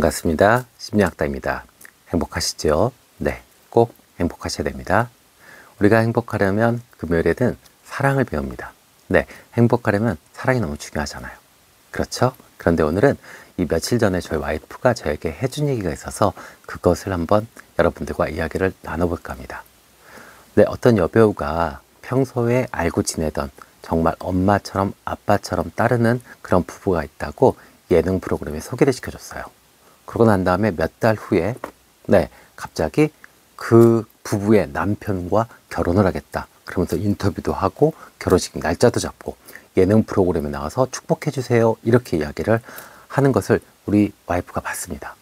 반갑습니다. 심리학다입니다. 행복하시죠? 네, 꼭 행복하셔야 됩니다. 우리가 행복하려면 금요일에는 사랑을 배웁니다. 네, 행복하려면 사랑이 너무 중요하잖아요. 그렇죠? 그런데 오늘은 이 며칠 전에 저희 와이프가 저에게 해준 얘기가 있어서 그것을 한번 여러분들과 이야기를 나눠볼까 합니다. 네, 어떤 여배우가 평소에 알고 지내던 정말 엄마처럼 아빠처럼 따르는 그런 부부가 있다고 예능 프로그램에 소개를 시켜줬어요. 그러고 난 다음에 몇 달 후에 갑자기 그 부부의 남편과 결혼을 하겠다 그러면서 인터뷰도 하고 결혼식 날짜도 잡고 예능 프로그램에 나와서 축복해 주세요 이렇게 이야기를 하는 것을 우리 와이프가 봤습니다.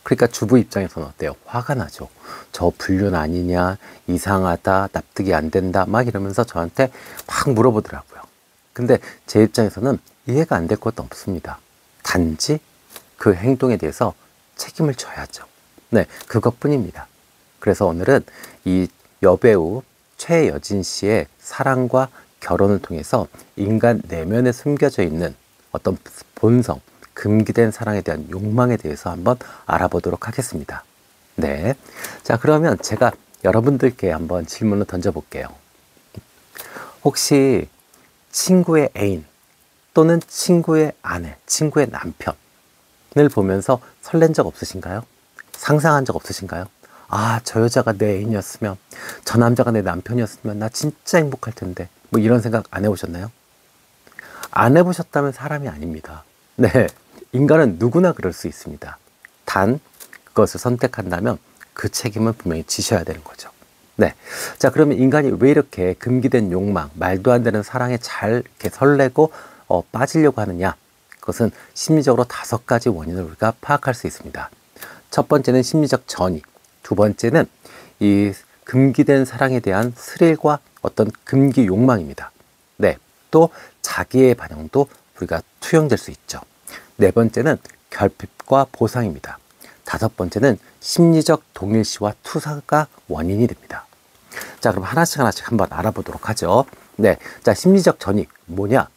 그러니까 주부 입장에서는 어때요? 화가 나죠. 저 불륜 아니냐, 이상하다, 납득이 안 된다 막 이러면서 저한테 막 물어보더라고요. 근데 제 입장에서는 이해가 안 될 것도 없습니다. 단지 그 행동에 대해서 책임을 져야죠. 네, 그것뿐입니다. 그래서 오늘은 이 여배우 최여진 씨의 사랑과 결혼을 통해서 인간 내면에 숨겨져 있는 어떤 본성, 금기된 사랑에 대한 욕망에 대해서 한번 알아보도록 하겠습니다. 네. 자, 그러면 제가 여러분들께 한번 질문을 던져볼게요. 혹시 친구의 애인 또는 친구의 아내, 친구의 남편을 보면서 설렌 적 없으신가요? 상상한 적 없으신가요? 아, 저 여자가 내 애인이었으면, 저 남자가 내 남편이었으면 나 진짜 행복할 텐데. 뭐 이런 생각 안 해보셨나요? 안 해보셨다면 사람이 아닙니다. 네, 인간은 누구나 그럴 수 있습니다. 단 그것을 선택한다면 그 책임은 분명히 지셔야 되는 거죠. 네, 자, 그러면 인간이 왜 이렇게 금기된 욕망, 말도 안 되는 사랑에 잘 이렇게 설레고 빠지려고 하느냐? 그것은 심리적으로 5가지 원인을 우리가 파악할 수 있습니다. 첫 번째는 심리적 전이, 두 번째는 이 금기된 사랑에 대한 스릴과 어떤 금기 욕망입니다. 네, 또 자기의 반영도 우리가 투영될 수 있죠. 네 번째는 결핍과 보상입니다. 다섯 번째는 심리적 동일시와 투사가 원인이 됩니다. 자, 그럼 하나씩 한번 알아보도록 하죠. 네, 자, 심리적 전이 뭐냐?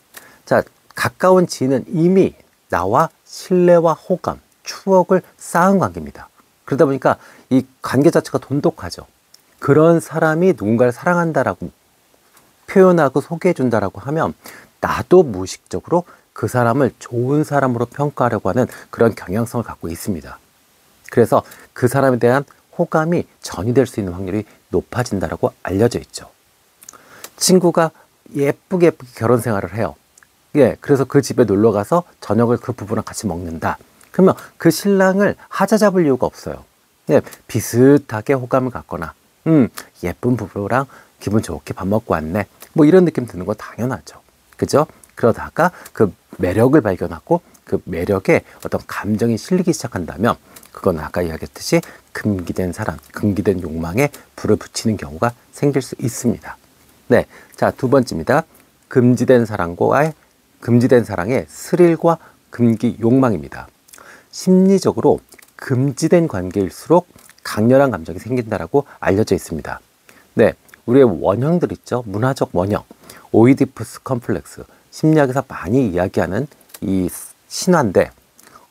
자, 가까운 지인은 이미 나와 신뢰와 호감, 추억을 쌓은 관계입니다. 그러다 보니까 이 관계 자체가 돈독하죠. 그런 사람이 누군가를 사랑한다라고 표현하고 소개해준다라고 하면 나도 무의식적으로 그 사람을 좋은 사람으로 평가하려고 하는 그런 경향성을 갖고 있습니다. 그래서 그 사람에 대한 호감이 전이될 수 있는 확률이 높아진다라고 알려져 있죠. 친구가 예쁘게 결혼 생활을 해요. 예, 그래서 그 집에 놀러 가서 저녁을 그 부부랑 같이 먹는다. 그러면 그 신랑을 하자 잡을 이유가 없어요. 예, 비슷하게 호감을 갖거나, 예쁜 부부랑 기분 좋게 밥 먹고 왔네. 뭐 이런 느낌 드는 거 당연하죠. 그죠? 그러다가 그 매력을 발견하고 그 매력에 어떤 감정이 실리기 시작한다면 그건 아까 이야기했듯이 금기된 사랑, 금기된 욕망에 불을 붙이는 경우가 생길 수 있습니다. 네, 자, 두 번째입니다. 금지된 사랑의 스릴과 금기 욕망입니다. 심리적으로 금지된 관계일수록 강렬한 감정이 생긴다라고 알려져 있습니다. 네, 우리의 원형들 있죠. 문화적 원형, 오이디푸스 컴플렉스, 심리학에서 많이 이야기하는 이 신화인데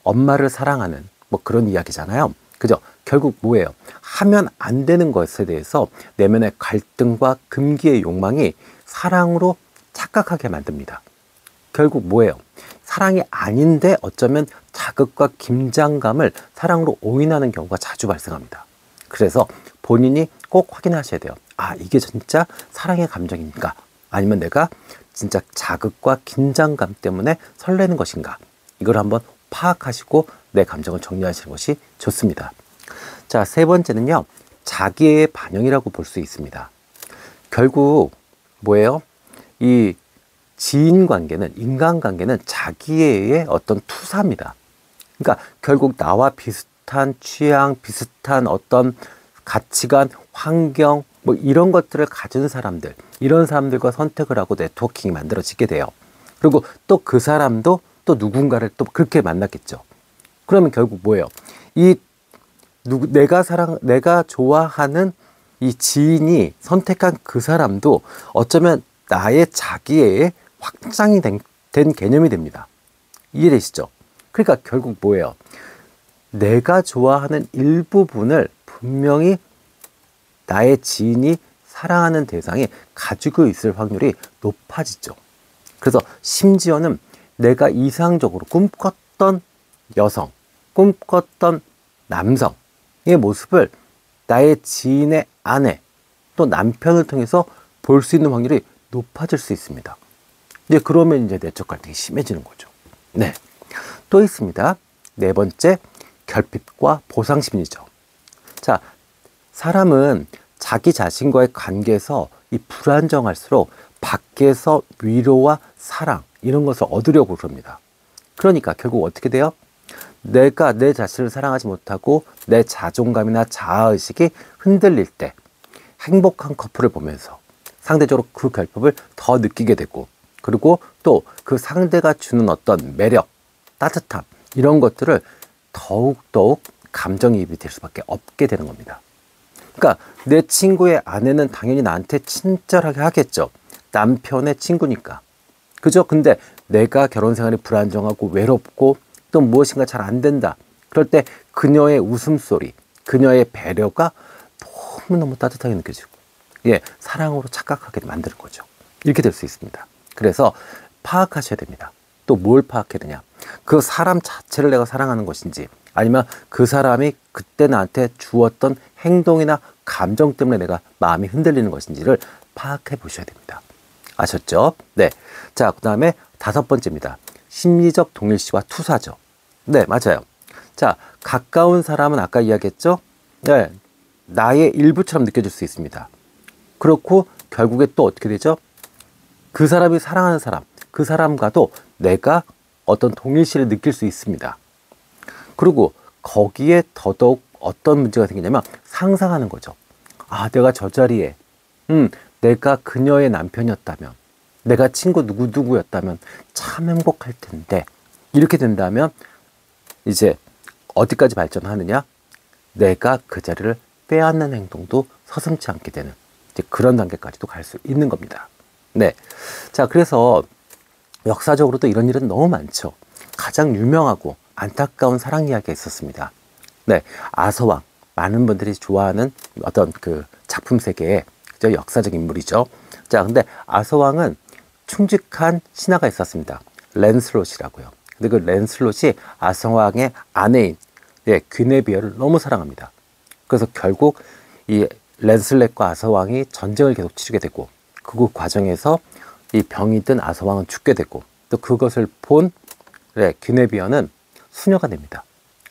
엄마를 사랑하는 뭐 그런 이야기잖아요. 그죠? 결국 뭐예요? 하면 안 되는 것에 대해서 내면의 갈등과 금기의 욕망이 사랑으로 착각하게 만듭니다. 결국 뭐예요? 사랑이 아닌데 어쩌면 자극과 긴장감을 사랑으로 오인하는 경우가 자주 발생합니다. 그래서 본인이 꼭 확인하셔야 돼요. 아, 이게 진짜 사랑의 감정입니까? 아니면 내가 진짜 자극과 긴장감 때문에 설레는 것인가? 이걸 한번 파악하시고 내 감정을 정리하시는 것이 좋습니다. 자, 세 번째는요. 자기의 반영이라고 볼 수 있습니다. 결국 뭐예요? 이 지인관계는, 인간관계는 자기의 어떤 투사입니다. 그러니까 결국 나와 비슷한 취향, 비슷한 어떤 가치관, 환경 뭐 이런 것들을 가진 사람들, 이런 사람들과 선택을 하고 네트워킹이 만들어지게 돼요. 그리고 또 그 사람도 또 누군가를 또 그렇게 만났겠죠. 그러면 결국 뭐예요? 내가 좋아하는 이 지인이 선택한 그 사람도 어쩌면 나의 자기의 확장이 된 개념이 됩니다. 이해되시죠? 그러니까 결국 뭐예요? 내가 좋아하는 일부분을 분명히 나의 지인이 사랑하는 대상이 가지고 있을 확률이 높아지죠. 그래서 심지어는 내가 이상적으로 꿈꿨던 여성, 꿈꿨던 남성의 모습을 나의 지인의 아내 또 남편을 통해서 볼 수 있는 확률이 높아질 수 있습니다. 이제 그러면 이제 내적 갈등이 심해지는 거죠. 네. 또 있습니다. 네 번째, 결핍과 보상 심리죠. 자, 사람은 자기 자신과의 관계에서 이 불안정할수록 밖에서 위로와 사랑 이런 것을 얻으려고 그럽니다. 그러니까 결국 어떻게 돼요? 내가 내 자신을 사랑하지 못하고 내 자존감이나 자아의식이 흔들릴 때 행복한 커플을 보면서 상대적으로 그 결핍을 더 느끼게 되고, 그리고 또 그 상대가 주는 어떤 매력, 따뜻함 이런 것들을 더욱더욱 감정이입이 될 수밖에 없게 되는 겁니다. 그러니까 내 친구의 아내는 당연히 나한테 친절하게 하겠죠. 남편의 친구니까. 그죠? 근데 내가 결혼 생활이 불안정하고 외롭고 또 무엇인가 잘 안 된다. 그럴 때 그녀의 웃음소리, 그녀의 배려가 너무너무 따뜻하게 느껴지고, 예, 사랑으로 착각하게 만드는 거죠. 이렇게 될 수 있습니다. 그래서 파악하셔야 됩니다. 또 뭘 파악해야 되냐? 그 사람 자체를 내가 사랑하는 것인지, 아니면 그 사람이 그때 나한테 주었던 행동이나 감정 때문에 내가 마음이 흔들리는 것인지를 파악해 보셔야 됩니다. 아셨죠? 네. 자, 그 다음에 다섯 번째입니다. 심리적 동일시와 투사죠. 네, 맞아요. 자, 가까운 사람은 아까 이야기했죠? 네. 나의 일부처럼 느껴질 수 있습니다. 그렇고 결국에 또 어떻게 되죠? 그 사람이 사랑하는 사람, 그 사람과도 내가 어떤 동일시를 느낄 수 있습니다. 그리고 거기에 더더욱 어떤 문제가 생기냐면 상상하는 거죠. 아, 내가 저 자리에 내가 그녀의 남편이었다면, 내가 친구 누구누구였다면 참 행복할 텐데, 이렇게 된다면 이제 어디까지 발전하느냐? 내가 그 자리를 빼앗는 행동도 서슴지 않게 되는 이제 그런 단계까지도 갈 수 있는 겁니다. 네. 자, 그래서 역사적으로도 이런 일은 너무 많죠. 가장 유명하고 안타까운 사랑 이야기가 있었습니다. 네. 아서왕. 많은 분들이 좋아하는 어떤 그 작품 세계의 역사적 인물이죠. 자, 근데 아서왕은 충직한 신하가 있었습니다. 랜슬롯이라고요. 근데 그 랜슬롯이 아서왕의 아내인 귀네비어를 너무 사랑합니다. 그래서 결국 이 랜슬렛과 아서왕이 전쟁을 계속 치르게 되고, 그 과정에서 이 병이 든 아서왕은 죽게 되고, 또 그것을 본 귀네비어는 수녀가 됩니다.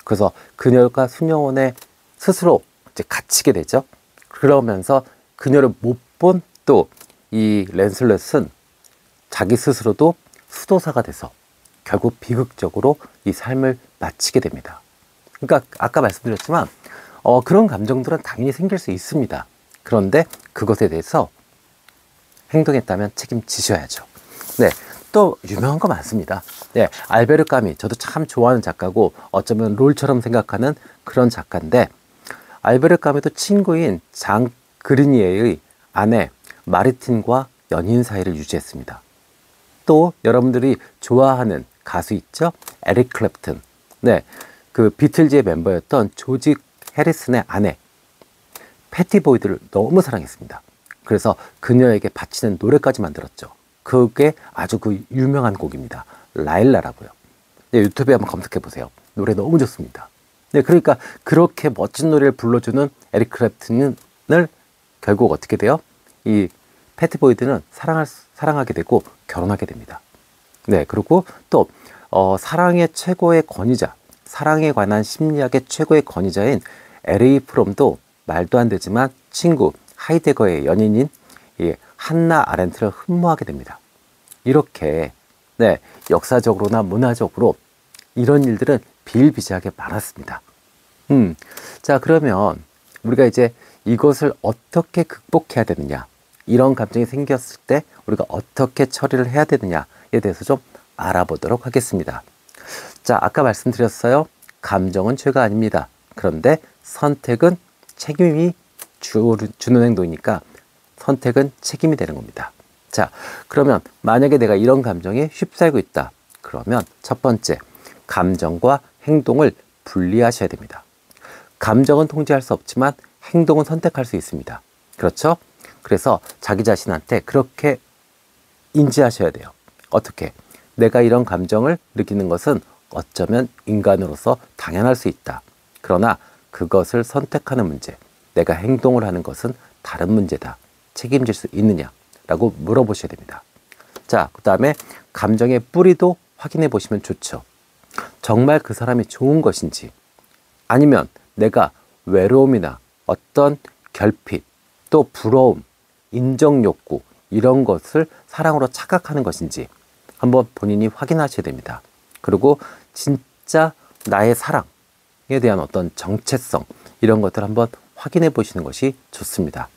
그래서 그녀가 수녀원에 스스로 이제 갇히게 되죠. 그러면서 그녀를 못 본 또 이 랜슬렛은 자기 스스로도 수도사가 돼서 결국 비극적으로 이 삶을 마치게 됩니다. 그러니까 아까 말씀드렸지만 그런 감정들은 당연히 생길 수 있습니다. 그런데 그것에 대해서 행동했다면 책임지셔야죠. 네, 또 유명한 거 많습니다. 네, 알베르 까미, 저도 참 좋아하는 작가고 어쩌면 롤처럼 생각하는 그런 작가인데, 알베르 까미도 친구인 장 그리니에의 아내 마르틴과 연인 사이를 유지했습니다. 또 여러분들이 좋아하는 가수 있죠? 에릭 클랩튼. 네, 그 비틀즈의 멤버였던 조지 해리슨의 아내 패티 보이드를 너무 사랑했습니다. 그래서 그녀에게 바치는 노래까지 만들었죠. 그게 아주 그 유명한 곡입니다. 라일라라고요. 네, 유튜브에 한번 검색해 보세요. 노래 너무 좋습니다. 네, 그러니까 그렇게 멋진 노래를 불러주는 에릭 클랩튼을 결국 어떻게 돼요? 이 패티 보이드는 사랑하게 되고 결혼하게 됩니다. 네, 그리고 또 사랑의 최고의 권위자, 사랑에 관한 심리학의 최고의 권위자인 L.A. 프롬도 말도 안 되지만 친구 하이데거의 연인인 이 한나 아렌트를 흠모하게 됩니다. 이렇게 네, 역사적으로나 문화적으로 이런 일들은 비일비재하게 많았습니다. 자, 그러면 우리가 이제 이것을 어떻게 극복해야 되느냐, 이런 감정이 생겼을 때 우리가 어떻게 처리를 해야 되느냐에 대해서 좀 알아보도록 하겠습니다. 자, 아까 말씀드렸어요. 감정은 죄가 아닙니다. 그런데 선택은 책임이 주는 행동이니까 선택은 책임이 되는 겁니다. 자, 그러면 만약에 내가 이런 감정에 휩싸이고 있다. 그러면 첫 번째, 감정과 행동을 분리하셔야 됩니다. 감정은 통제할 수 없지만 행동은 선택할 수 있습니다. 그렇죠? 그래서 자기 자신한테 그렇게 인지하셔야 돼요. 어떻게? 내가 이런 감정을 느끼는 것은 어쩌면 인간으로서 당연할 수 있다. 그러나 그것을 선택하는 문제, 내가 행동을 하는 것은 다른 문제다. 책임질 수 있느냐? 라고 물어보셔야 됩니다. 자, 그 다음에 감정의 뿌리도 확인해 보시면 좋죠. 정말 그 사람이 좋은 것인지, 아니면 내가 외로움이나 어떤 결핍, 또 부러움, 인정욕구 이런 것을 사랑으로 착각하는 것인지 한번 본인이 확인하셔야 됩니다. 그리고 진짜 나의 사랑에 대한 어떤 정체성 이런 것들을 한번 확인해 보시는 것이 좋습니다.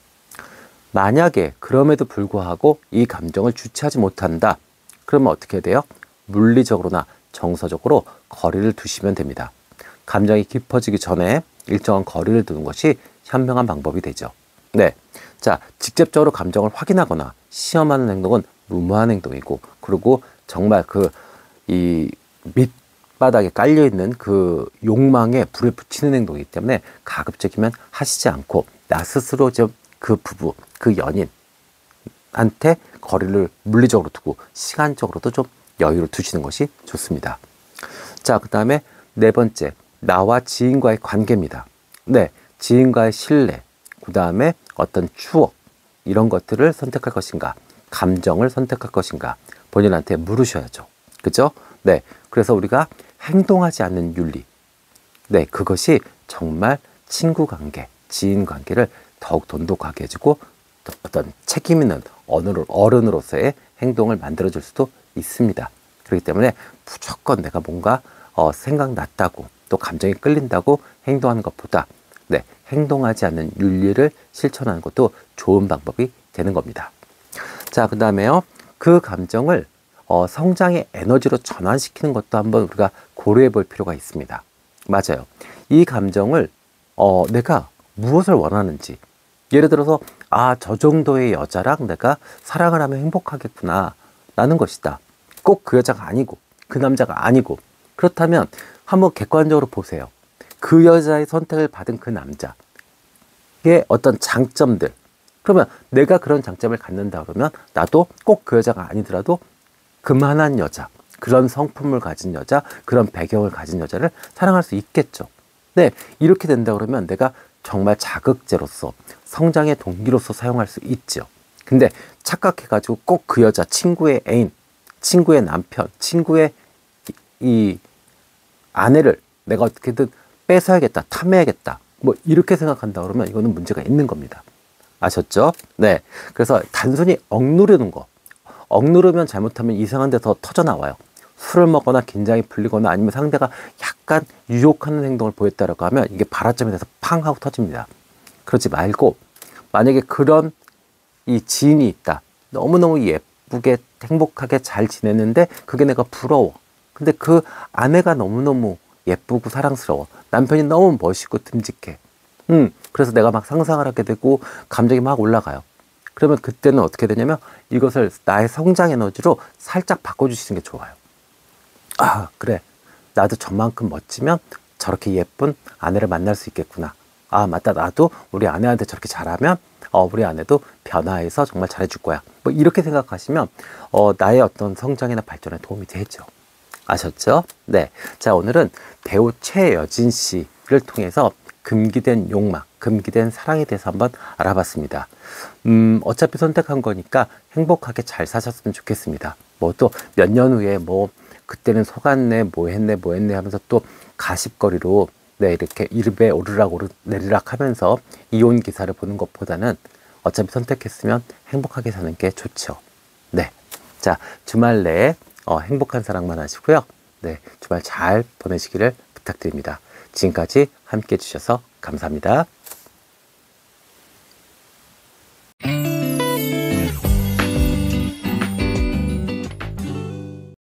만약에 그럼에도 불구하고 이 감정을 주체하지 못한다. 그러면 어떻게 돼요? 물리적으로나 정서적으로 거리를 두시면 됩니다. 감정이 깊어지기 전에 일정한 거리를 두는 것이 현명한 방법이 되죠. 네. 자, 직접적으로 감정을 확인하거나 시험하는 행동은 무모한 행동이고, 그리고 정말 이 밑바닥에 깔려있는 그 욕망에 불을 붙이는 행동이기 때문에 가급적이면 하시지 않고 나 스스로 좀 그 부부, 그 연인한테 거리를 물리적으로 두고 시간적으로도 좀 여유를 두시는 것이 좋습니다. 자, 그 다음에 네 번째, 나와 지인과의 관계입니다. 네, 지인과의 신뢰, 그 다음에 어떤 추억, 이런 것들을 선택할 것인가, 감정을 선택할 것인가, 본인한테 물으셔야죠. 그죠? 네, 그래서 우리가 행동하지 않는 윤리, 네, 그것이 정말 친구 관계, 지인 관계를 더욱 돈독하게 해주고 어떤 책임 있는 어른으로서의 행동을 만들어줄 수도 있습니다. 그렇기 때문에 무조건 내가 뭔가 생각났다고 또 감정이 끌린다고 행동하는 것보다 네, 행동하지 않는 윤리를 실천하는 것도 좋은 방법이 되는 겁니다. 자, 그 다음에요. 그 감정을 성장의 에너지로 전환시키는 것도 한번 우리가 고려해 볼 필요가 있습니다. 맞아요. 이 감정을 내가 무엇을 원하는지, 예를 들어서 저 정도의 여자랑 내가 사랑을 하면 행복하겠구나 라는 것이다. 꼭 그 여자가 아니고 그 남자가 아니고, 그렇다면 한번 객관적으로 보세요. 그 여자의 선택을 받은 그 남자의 어떤 장점들, 그러면 내가 그런 장점을 갖는다 그러면 나도 꼭 그 여자가 아니더라도 그만한 여자, 그런 성품을 가진 여자, 그런 배경을 가진 여자를 사랑할 수 있겠죠. 네, 이렇게 된다 그러면 내가 정말 자극제로서 성장의 동기로서 사용할 수 있죠. 근데 착각해가지고 꼭 그 여자, 친구의 애인, 친구의 남편, 친구의 이 아내를 내가 어떻게든 뺏어야겠다, 탐해야겠다, 뭐 이렇게 생각한다 그러면 이거는 문제가 있는 겁니다. 아셨죠? 네. 그래서 단순히 억누르는 거, 억누르면 잘못하면 이상한 데서 터져 나와요. 술을 먹거나 긴장이 풀리거나 아니면 상대가 약간 유혹하는 행동을 보였다라고 하면 이게 발화점이 돼서 팡 하고 터집니다. 그러지 말고, 만약에 그런 이 지인이 있다. 너무너무 예쁘게 행복하게 잘 지냈는데 그게 내가 부러워. 근데 그 아내가 너무너무 예쁘고 사랑스러워. 남편이 너무 멋있고 듬직해. 그래서 내가 막 상상을 하게 되고 감정이 막 올라가요. 그러면 그때는 어떻게 되냐면 이것을 나의 성장 에너지로 살짝 바꿔주시는 게 좋아요. 그래. 나도 저만큼 멋지면 저렇게 예쁜 아내를 만날 수 있겠구나. 맞다. 나도 우리 아내한테 저렇게 잘하면 우리 아내도 변화해서 정말 잘해줄 거야. 뭐 이렇게 생각하시면 나의 어떤 성장이나 발전에 도움이 되죠. 아셨죠? 네. 자, 오늘은 배우 최여진 씨를 통해서 금기된 욕망, 금기된 사랑에 대해서 한번 알아봤습니다. 어차피 선택한 거니까 행복하게 잘 사셨으면 좋겠습니다. 뭐 또 몇 년 후에 뭐 그때는 속았네, 뭐 했네 하면서 또 가십거리로 네, 이렇게 이르베 오르락 내리락 하면서 이혼 기사를 보는 것보다는 어차피 선택했으면 행복하게 사는 게 좋죠. 네. 자, 주말 내에 행복한 사랑만 하시고요. 네, 주말 잘 보내시기를 부탁드립니다. 지금까지 함께 해주셔서 감사합니다.